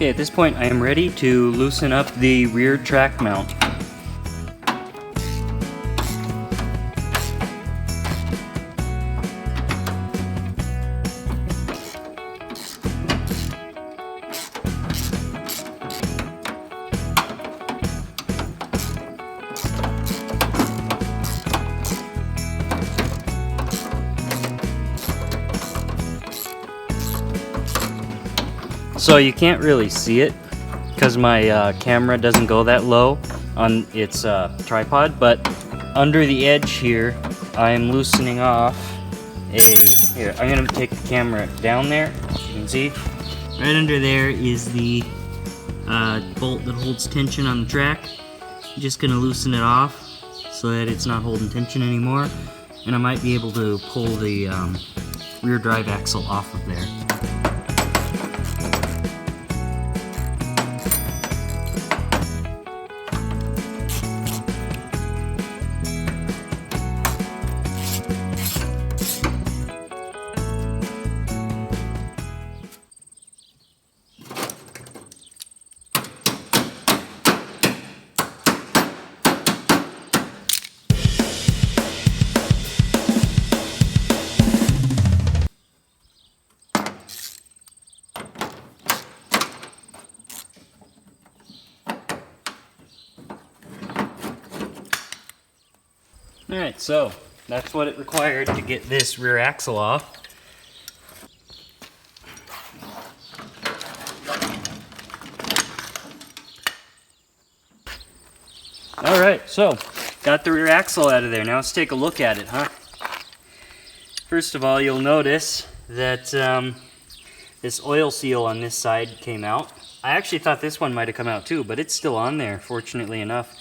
Okay, at this point I am ready to loosen up the rear track mount. So you can't really see it because my camera doesn't go that low on its tripod, but under the edge here I am loosening off here, I'm going to take the camera down there, as you can see. Right under there is the bolt that holds tension on the track. I'm just going to loosen it off so that it's not holding tension anymore, and I might be able to pull the rear drive axle off of there. Alright, so that's what it required to get this rear axle off. Alright, so got the rear axle out of there. Now let's take a look at it, huh? First of all, you'll notice that this oil seal on this side came out. I actually thought this one might have come out too, but it's still on there, fortunately enough.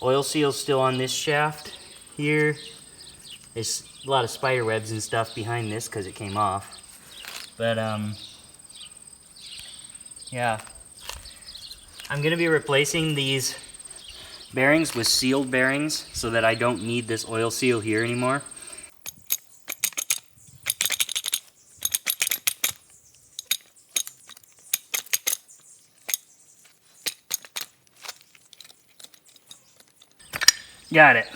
Oil seal's still on this shaft here. There's a lot of spider webs and stuff behind this because it came off. But yeah, I'm gonna be replacing these bearings with sealed bearings so that I don't need this oil seal here anymore. Got it.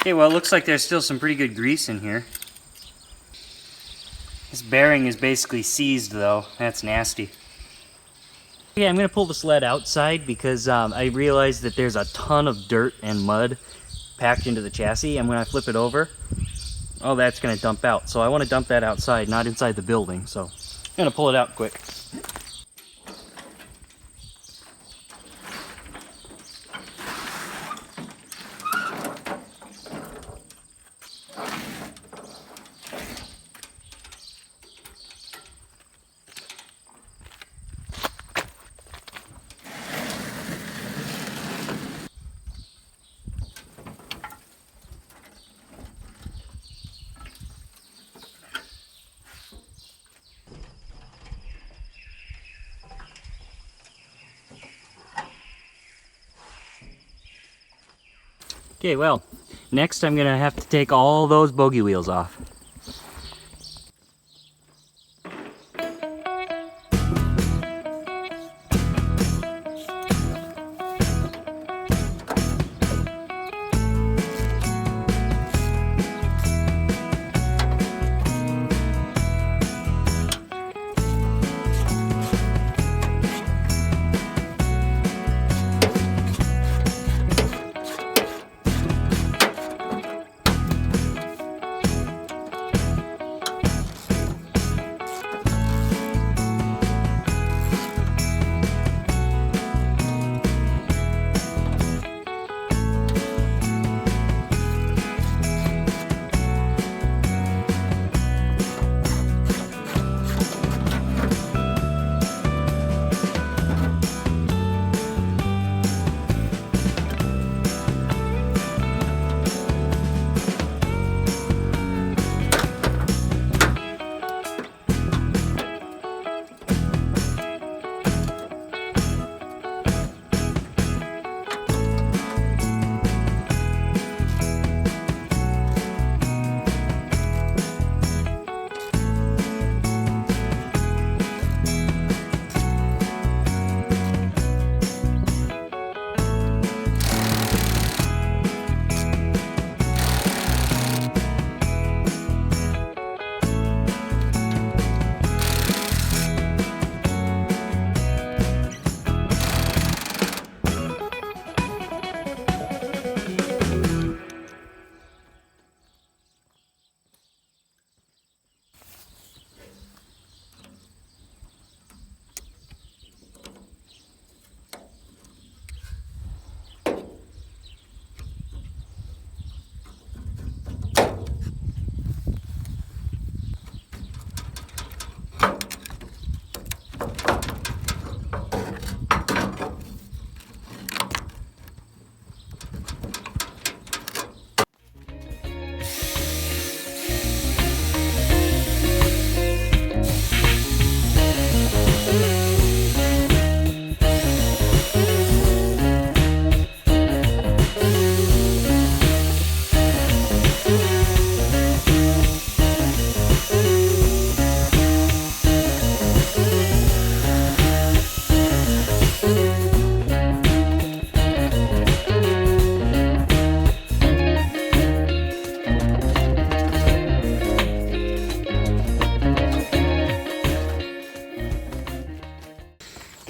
Okay, well, it looks like there's still some pretty good grease in here. This bearing is basically seized though. That's nasty. Okay, I'm gonna pull the sled outside because I realized that there's a ton of dirt and mud packed into the chassis, and when I flip it over, oh, that's gonna dump out. So I want to dump that outside, not inside the building. So I'm gonna pull it out quick. Okay, well, next I'm gonna have to take all those bogey wheels off.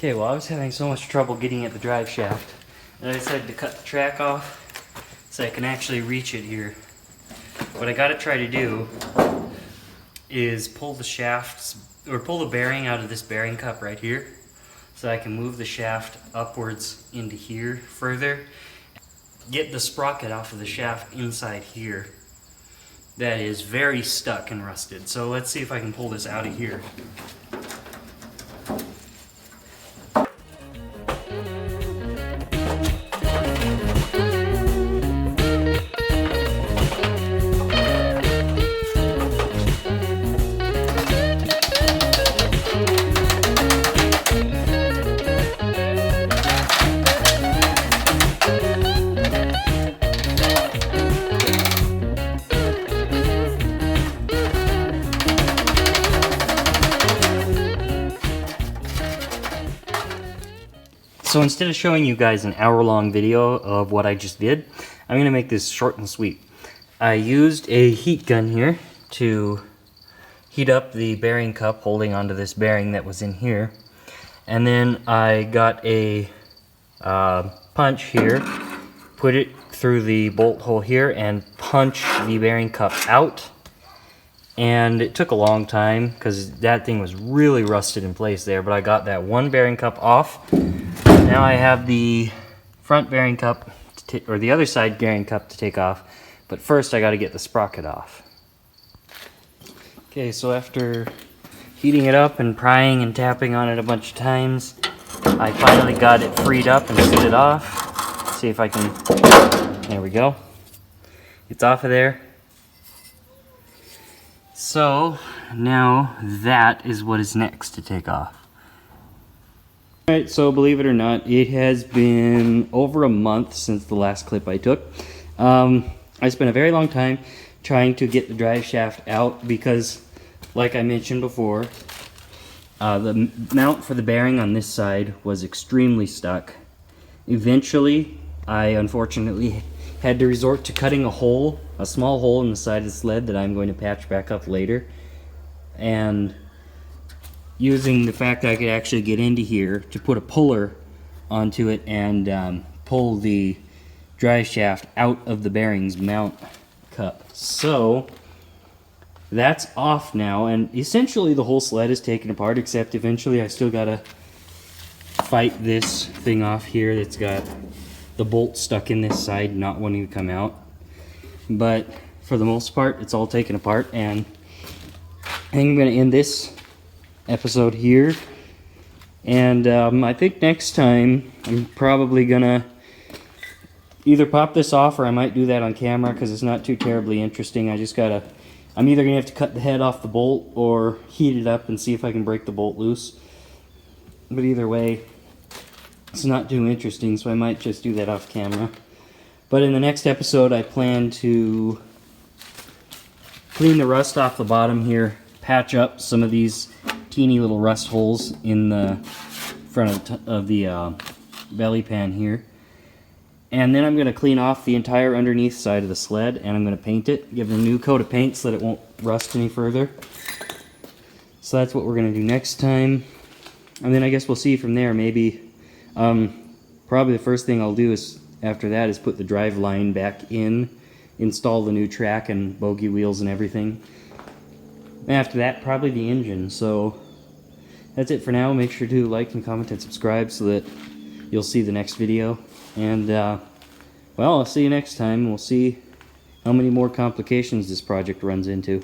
Okay, well I was having so much trouble getting at the drive shaft that I decided to cut the track off so I can actually reach it here. What I gotta try to do is pull the shafts, or pull the bearing out of this bearing cup right here so I can move the shaft upwards into here further. Get the sprocket off of the shaft inside here. That is very stuck and rusted. So let's see if I can pull this out of here. So instead of showing you guys an hour-long video of what I just did, I'm going to make this short and sweet. I used a heat gun here to heat up the bearing cup holding onto this bearing that was in here. And then I got a punch here, put it through the bolt hole here and punch the bearing cup out. And it took a long time because that thing was really rusted in place there, but I got that one bearing cup off. Now I have the front bearing cup, or the other side bearing cup to take off, but first I got to get the sprocket off. Okay, so after heating it up and prying and tapping on it a bunch of times, I finally got it freed up and slid it off. See if I can, there we go. It's off of there. So now that is what is next to take off. Alright, so believe it or not, it has been over a month since the last clip I took. I spent a very long time trying to get the drive shaft out because, like I mentioned before, the mount for the bearing on this side was extremely stuck. Eventually, I unfortunately had to resort to cutting a small hole in the side of the sled that I'm going to patch back up later. And using the fact that I could actually get into here to put a puller onto it and pull the drive shaft out of the bearings mount cup. So that's off now, and essentially the whole sled is taken apart, except eventually I still gotta fight this thing off here that's got the bolt stuck in this side not wanting to come out. But for the most part it's all taken apart, and I think I'm gonna end this episode here, and I think next time I'm probably gonna either pop this off, or I might do that on camera because it's not too terribly interesting. I'm either gonna have to cut the head off the bolt or heat it up and see if I can break the bolt loose, but either way it's not too interesting, so I might just do that off camera. But in the next episode I plan to clean the rust off the bottom here, patch up some of these teeny little rust holes in the front of the belly pan here, and then I'm going to clean off the entire underneath side of the sled, and I'm going to paint it, give it a new coat of paint so that it won't rust any further. So that's what we're going to do next time, and then I guess we'll see from there. Maybe probably the first thing I'll do is after that is put the drive line back in, install the new track and bogey wheels and everything. After that, probably the engine. So that's it for now. Make sure to like and comment and subscribe so that you'll see the next video. And well, I'll see you next time. We'll see how many more complications this project runs into.